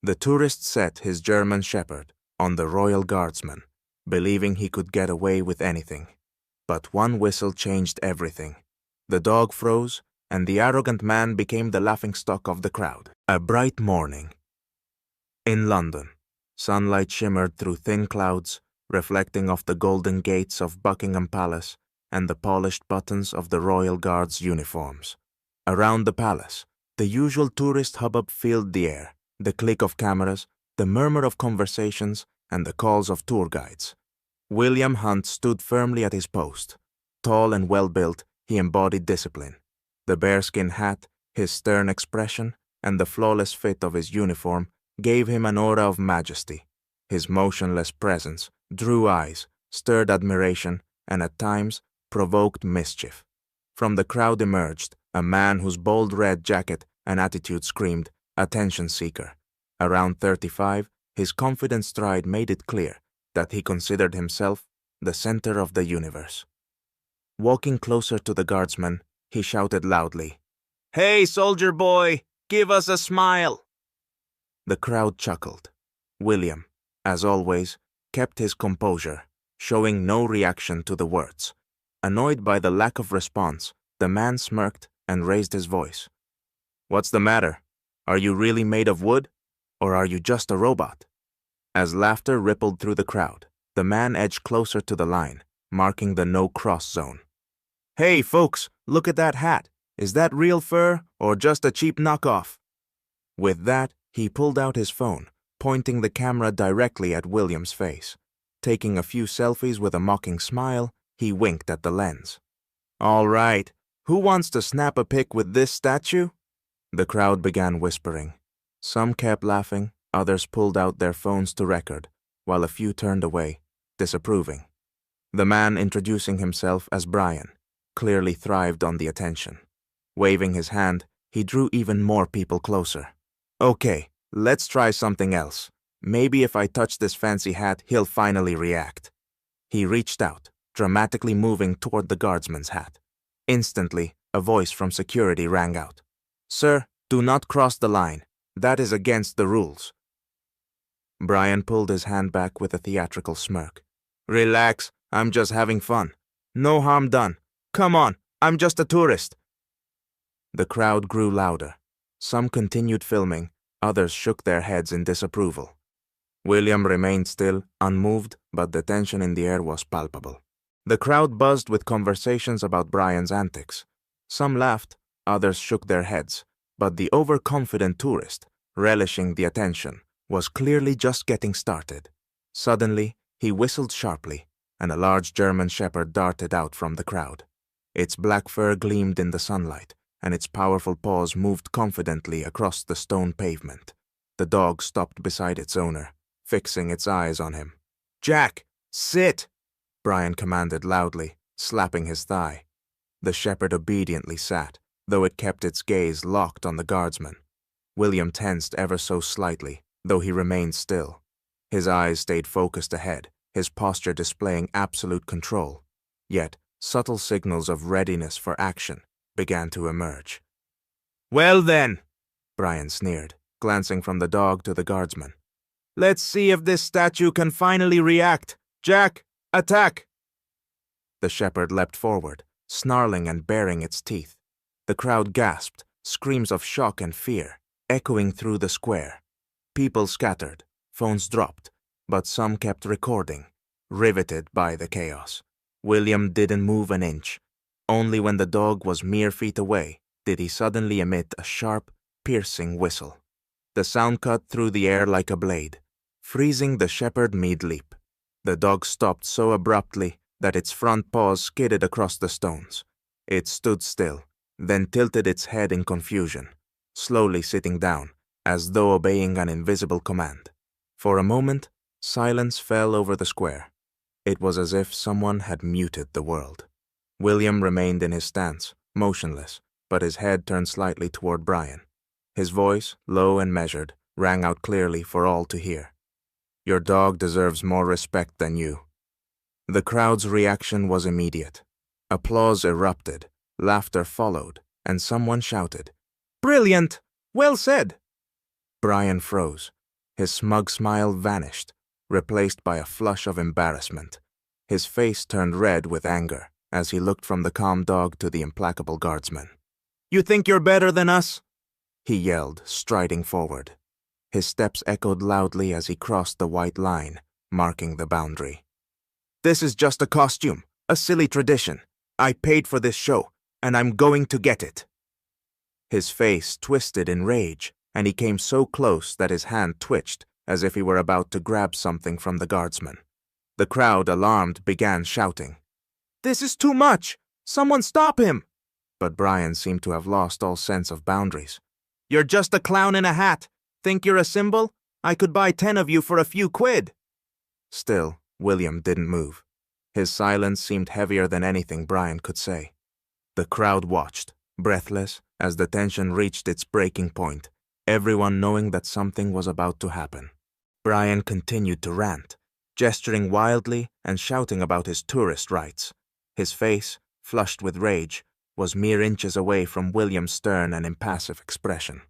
The tourist set his German shepherd on the royal guardsman, believing he could get away with anything. But one whistle changed everything. The dog froze, and the arrogant man became the laughingstock of the crowd. A bright morning. In London, sunlight shimmered through thin clouds, reflecting off the golden gates of Buckingham Palace and the polished buttons of the Royal Guard's uniforms. Around the palace, the usual tourist hubbub filled the air, the click of cameras, the murmur of conversations, and the calls of tour guides. William Hunt stood firmly at his post. Tall and well-built, he embodied discipline. The bearskin hat, his stern expression, and the flawless fit of his uniform gave him an aura of majesty. His motionless presence drew eyes, stirred admiration, and at times provoked mischief. From the crowd emerged a man whose bold red jacket and attitude screamed, "Attention seeker." Around 35, his confident stride made it clear that he considered himself the center of the universe. Walking closer to the guardsman, he shouted loudly, "Hey, soldier boy, give us a smile!" The crowd chuckled. William, as always, kept his composure, showing no reaction to the words. Annoyed by the lack of response, the man smirked and raised his voice. "What's the matter? Are you really made of wood? Or are you just a robot?" As laughter rippled through the crowd, the man edged closer to the line, marking the no-cross zone. "Hey, folks, look at that hat. Is that real fur or just a cheap knockoff?" With that, he pulled out his phone, pointing the camera directly at William's face. Taking a few selfies with a mocking smile, he winked at the lens. "All right, who wants to snap a pic with this statue?" The crowd began whispering. Some kept laughing, others pulled out their phones to record, while a few turned away, disapproving. The man introducing himself as Brian clearly thrived on the attention. Waving his hand, he drew even more people closer. "Okay, let's try something else. Maybe if I touch this fancy hat, he'll finally react." He reached out, dramatically moving toward the guardsman's hat. Instantly, a voice from security rang out. "Sir, do not cross the line. That is against the rules." Brian pulled his hand back with a theatrical smirk. "Relax, I'm just having fun. No harm done. Come on, I'm just a tourist." The crowd grew louder. Some continued filming, others shook their heads in disapproval. William remained still, unmoved, but the tension in the air was palpable. The crowd buzzed with conversations about Brian's antics. Some laughed, others shook their heads, but the overconfident tourist, relishing the attention, was clearly just getting started. Suddenly, he whistled sharply, and a large German shepherd darted out from the crowd. Its black fur gleamed in the sunlight, and its powerful paws moved confidently across the stone pavement. The dog stopped beside its owner, fixing its eyes on him. "Jack, sit!" Brian commanded loudly, slapping his thigh. The shepherd obediently sat, though it kept its gaze locked on the guardsman. William tensed ever so slightly, though he remained still. His eyes stayed focused ahead, his posture displaying absolute control. Yet, subtle signals of readiness for action began to emerge. "Well then," Brian sneered, glancing from the dog to the guardsman. "Let's see if this statue can finally react. Jack, attack!" The shepherd leapt forward, snarling and baring its teeth. The crowd gasped, screams of shock and fear, echoing through the square. People scattered, phones dropped, but some kept recording, riveted by the chaos. William didn't move an inch. Only when the dog was mere feet away did he suddenly emit a sharp, piercing whistle. The sound cut through the air like a blade, freezing the shepherd mid-leap. The dog stopped so abruptly that its front paws skidded across the stones. It stood still, then tilted its head in confusion, slowly sitting down, as though obeying an invisible command. For a moment, silence fell over the square. It was as if someone had muted the world. William remained in his stance, motionless, but his head turned slightly toward Brian. His voice, low and measured, rang out clearly for all to hear. "Your dog deserves more respect than you." The crowd's reaction was immediate. Applause erupted, laughter followed, and someone shouted, "Brilliant! Well said!" Brian froze, His smug smile vanished, replaced by a flush of embarrassment. His face turned red with anger as he looked from the calm dog to the implacable guardsman. "You think you're better than us?" he yelled, striding forward. His steps echoed loudly as he crossed the white line, marking the boundary. "This is just a costume, a silly tradition. I paid for this show, and I'm going to get it." His face twisted in rage, and he came so close that his hand twitched as if he were about to grab something from the guardsman. The crowd, alarmed, began shouting, "This is too much! Someone stop him!" But Brian seemed to have lost all sense of boundaries. "You're just a clown in a hat. Think you're a symbol? I could buy 10 of you for a few quid." Still, William didn't move. His silence seemed heavier than anything Brian could say. The crowd watched, breathless, as the tension reached its breaking point, everyone knowing that something was about to happen. Brian continued to rant, gesturing wildly and shouting about his tourist rights. His face, flushed with rage, was mere inches away from William's stern and impassive expression.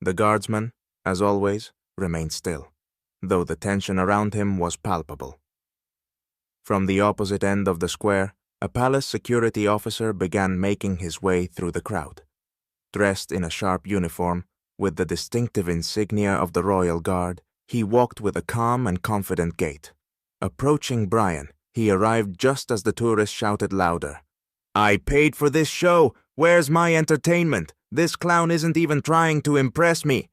The guardsman, as always, remained still, though the tension around him was palpable. From the opposite end of the square, a palace security officer began making his way through the crowd. Dressed in a sharp uniform, with the distinctive insignia of the Royal Guard, he walked with a calm and confident gait. Approaching Brian, he arrived just as the tourists shouted louder, "I paid for this show! Where's my entertainment? This clown isn't even trying to impress me!"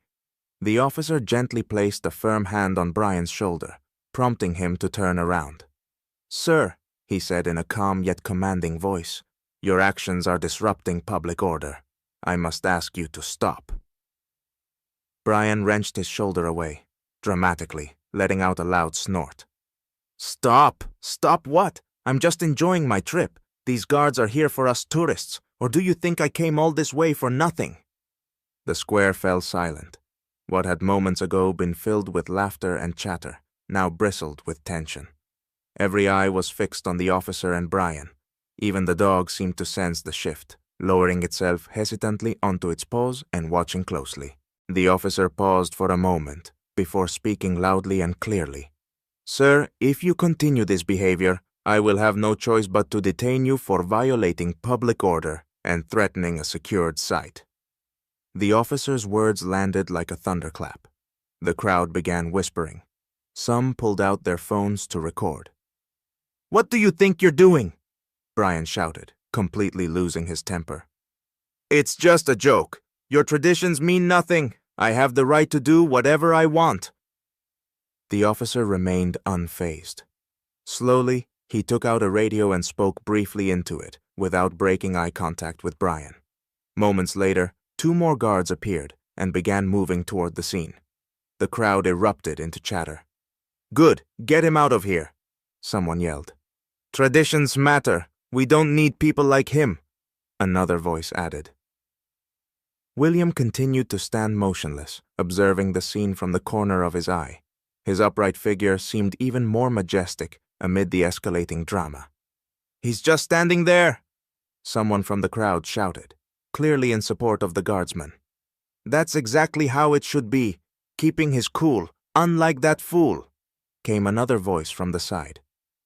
The officer gently placed a firm hand on Brian's shoulder, prompting him to turn around. "Sir," he said in a calm yet commanding voice, "your actions are disrupting public order. I must ask you to stop." Brian wrenched his shoulder away, dramatically, letting out a loud snort. "Stop? Stop what? I'm just enjoying my trip. These guards are here for us tourists, or do you think I came all this way for nothing?" The square fell silent. What had moments ago been filled with laughter and chatter now bristled with tension. Every eye was fixed on the officer and Brian. Even the dog seemed to sense the shift, lowering itself hesitantly onto its paws and watching closely. The officer paused for a moment before speaking loudly and clearly. "Sir, if you continue this behavior, I will have no choice but to detain you for violating public order and threatening a secured site." The officer's words landed like a thunderclap. The crowd began whispering. Some pulled out their phones to record. "What do you think you're doing?" Brian shouted, completely losing his temper. "It's just a joke. Your traditions mean nothing. I have the right to do whatever I want." The officer remained unfazed. Slowly, he took out a radio and spoke briefly into it, without breaking eye contact with Brian. Moments later, 2 more guards appeared and began moving toward the scene. The crowd erupted into chatter. "Good, get him out of here," someone yelled. "Traditions matter. We don't need people like him," another voice added. William continued to stand motionless, observing the scene from the corner of his eye. His upright figure seemed even more majestic amid the escalating drama. "He's just standing there," someone from the crowd shouted, clearly in support of the guardsman. "That's exactly how it should be, keeping his cool, unlike that fool," came another voice from the side.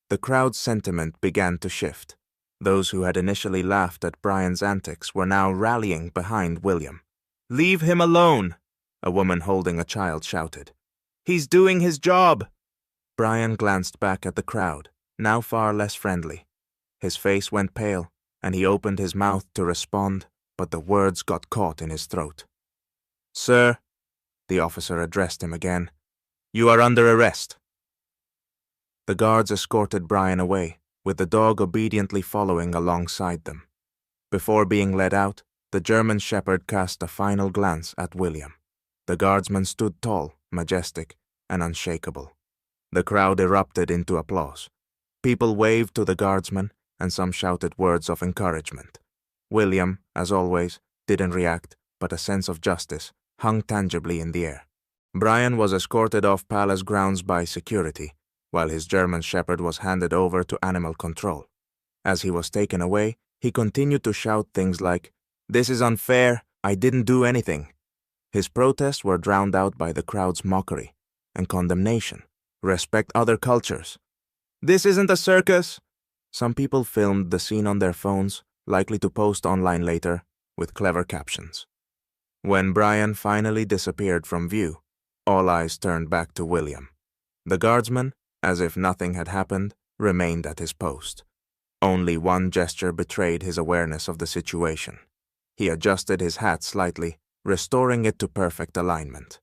The crowd's sentiment began to shift. Those who had initially laughed at Brian's antics were now rallying behind William. "Leave him alone," a woman holding a child shouted. "He's doing his job." Brian glanced back at the crowd, now far less friendly. His face went pale, and he opened his mouth to respond, but the words got caught in his throat. "Sir," the officer addressed him again, "you are under arrest." The guards escorted Brian away, with the dog obediently following alongside them. Before being led out, the German shepherd cast a final glance at William. The guardsman stood tall, majestic, and unshakable. The crowd erupted into applause. People waved to the guardsman, and some shouted words of encouragement. William, as always, didn't react, but a sense of justice hung tangibly in the air. Brian was escorted off palace grounds by security, while his German shepherd was handed over to animal control. As he was taken away, he continued to shout things like, "This is unfair, I didn't do anything." His protests were drowned out by the crowd's mockery. and condemnation. Respect other cultures. This isn't a circus! Some people filmed the scene on their phones, likely to post online later, with clever captions. When Brian finally disappeared from view, all eyes turned back to William. The guardsman, as if nothing had happened, remained at his post. Only one gesture betrayed his awareness of the situation. He adjusted his hat slightly, restoring it to perfect alignment.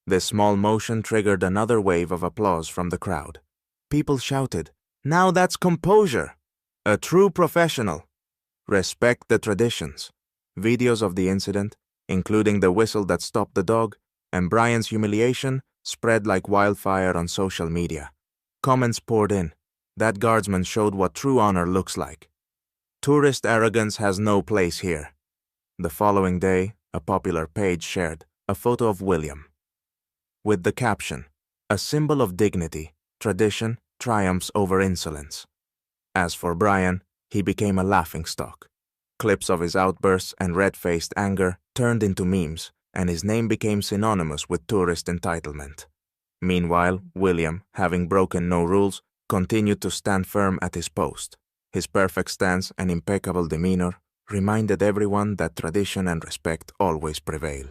This small motion triggered another wave of applause from the crowd. People shouted, "Now that's composure! A true professional! Respect the traditions." Videos of the incident, including the whistle that stopped the dog and Brian's humiliation, spread like wildfire on social media. Comments poured in. That guardsman showed what true honor looks like. Tourist arrogance has no place here. The following day, a popular page shared a photo of William with the caption, "A symbol of dignity, tradition triumphs over insolence." As for Brian, he became a laughingstock. Clips of his outbursts and red-faced anger turned into memes, and his name became synonymous with tourist entitlement. Meanwhile, William, having broken no rules, continued to stand firm at his post. His perfect stance and impeccable demeanor reminded everyone that tradition and respect always prevail.